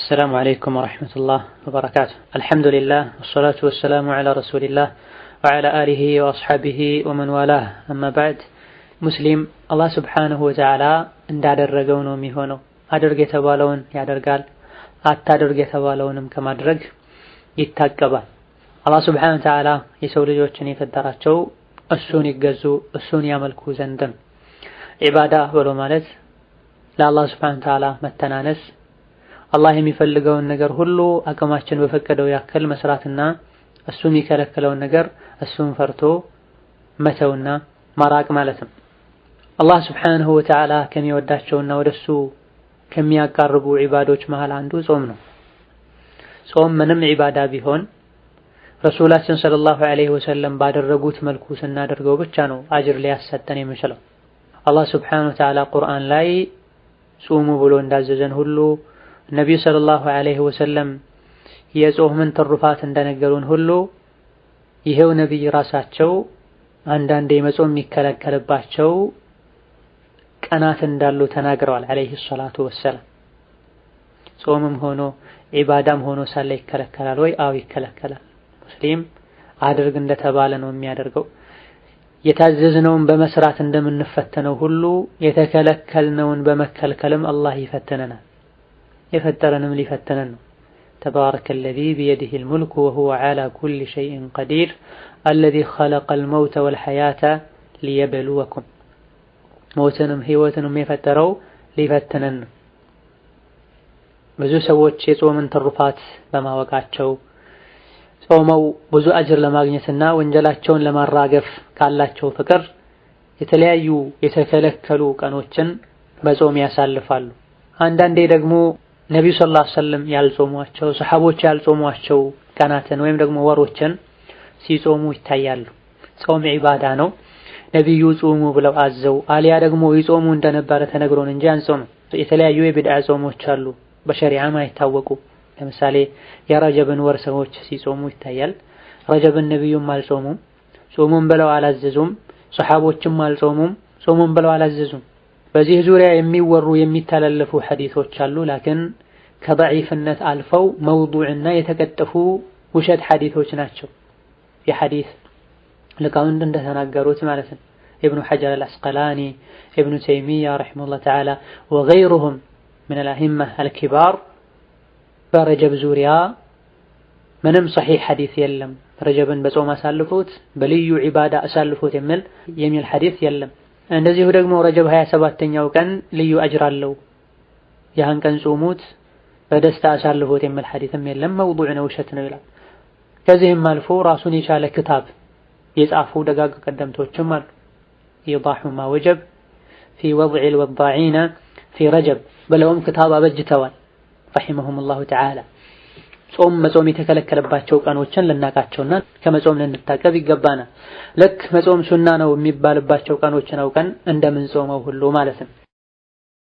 السلام عليكم ورحمة الله وبركاته. الحمد لله والصلاة والسلام على رسول الله وعلى آله وأصحابه ومن والاه. أما بعد، مسلم الله سبحانه وتعالى انداد الرجون وميهونه أدرج يتبالون يادرجال أتدرج يتبالونم كما درج يتكبا. الله سبحانه وتعالى يسول جوتشني في الدرجة السوني جزو السوني عملكو زندم عبادة ولو مالت لا الله سبحانه وتعالى متنانس አላህ የሚፈልገውን ነገር ሁሉ አቅማችን በፈቀደው ያክል መስራትና እሱ የሚከለክለውን ነገር እሱን ፈርቶ መተውና ማራቅ ማለት ነው። አላህ ሱብሓነሁ ወተዓላ ከሚወዳቸውና ወደሱ ከሚያቃርቡ ዒባዶች መሃል አንዱ ጾም ነው። ጾም ምንም ዒባዳ ቢሆን ረሱላችን ሰለላሁ ዐለይሂ ወሰለም ባደረጉት መልኩ ስናደርገው ብቻ ነው አጅር ሊያሰጠን የሚችለው። አላህ ሱብሓነሁ ወተዓላ ቁርአን ላይ ጾሙ ብሎ እንዳዘዘን ሁሉ ነቢዩ ሰለላሁ ዐለይሂ ወሰለም የጾምን ትሩፋት እንደነገሩን ሁሉ ይሄው ነቢይ ራሳቸው አንዳንዴ መጾም የሚከለከልባቸው ቀናት እንዳሉ ተናግረዋል ዐለይሂ ሰላቱ ወሰላም። ጾምም ሆኖ ዒባዳም ሆኖ ሳለ ይከለከላል ወይ? አዎ ይከለከላል። ሙስሊም አድርግ እንደተባለ ነው የሚያደርገው። የታዘዝነውን በመስራት እንደምንፈተነው ሁሉ የተከለከልነውን በመከልከልም አላህ ይፈትነናል። يفترنم لفتنن تبارك الذي بيده الملك وهو على كل شيء قدير الذي خلق الموت والحياة ليبلوكم. موتنم هيوتنم يفتروا لفتنن ብዙ ሰዎች የጾምን ትሩፋት በማወቃቸው ጾመው ብዙ አጅር ለማግኘትና ወንጀላቸውን ለማራገፍ ካላቸው ፍቅር የተለያዩ የተከለከሉ ቀኖችን በጾም ያሳልፋሉ። አንዳንዴ ደግሞ ነብዩ ሰለላሁ ዐለይሂ ወሰለም ያልጾሟቸው ሰሐቦች ያልጾሟቸው ቀናትን ወይም ደግሞ ወሮችን ሲጾሙ ይታያሉ። ጾም ዒባዳ ነው። ነብዩ ጾሙ ብለው አዘው አሊያ ደግሞ ይጾሙ እንደነበረ ተነግሮን እንጂ አንጾም። የተለያዩ የቢድዓ ጾሞች አሉ በሸሪዓ ማይታወቁ። ለምሳሌ የረጀብን ወር ሰዎች ሲጾሙ ይታያል። ረጀብን ነብዩም አልጾሙም፣ ጾሙም ብለው አላዘዙም። ሰሐቦችም አልጾሙም፣ ጾሙም ብለው አላዘዙም። በዚህ ዙሪያ የሚወሩ የሚተላለፉ ሐዲሶች አሉ። ላኪን ከضعيፍነት አልፈው መውዱዕና የተቀጠፉ ውሸት ሐዲሶች ናቸው። የሐዲስ ሊቃውንት እንደተናገሩት ማለት ነው። ኢብኑ ሐጀር አልአስቀላኒ፣ ኢብኑ ተይሚያ ረሒመሁላህ ተዓላ ወገይሩሁም ምን አልአኢማ አልኪባር በረጀብ ዙሪያ ምንም ሰሒህ ሐዲስ የለም። ረጀብን በጾም አሳልፎት በልዩ ዒባዳ አሳልፎት የሚል ሐዲስ የለም። እንደዚሁ ደግሞ ረጀብ 27ኛው ቀን ልዩ አጅር አለው፣ ያን ቀን ጾሙት በደስታ አሳልፎት የሚል ሐዲስም የለም። መውዱዕ ነው፣ ውሸት ነው ይላል። ከዚህም አልፎ ራሱን የቻለ ክታብ የጻፉ ደጋግ ቀደምቶችም አሉ። ኢዳሑ ማ ወጀብ ፊ ወድዒል ወዳዒና ፊ ረጀብ ብለውም ክታብ አበጅተዋል ረሒመሁሙላሁ ተዓላ። ጾም መጾም የተከለከለባቸው ቀኖችን ልናቃቸውና ከመጾም ልንታቀብ ይገባናል። ልክ መጾም ሱና ነው የሚባልባቸው ቀኖችን አውቀን እንደምንጾመው ሁሉ ማለት ነው።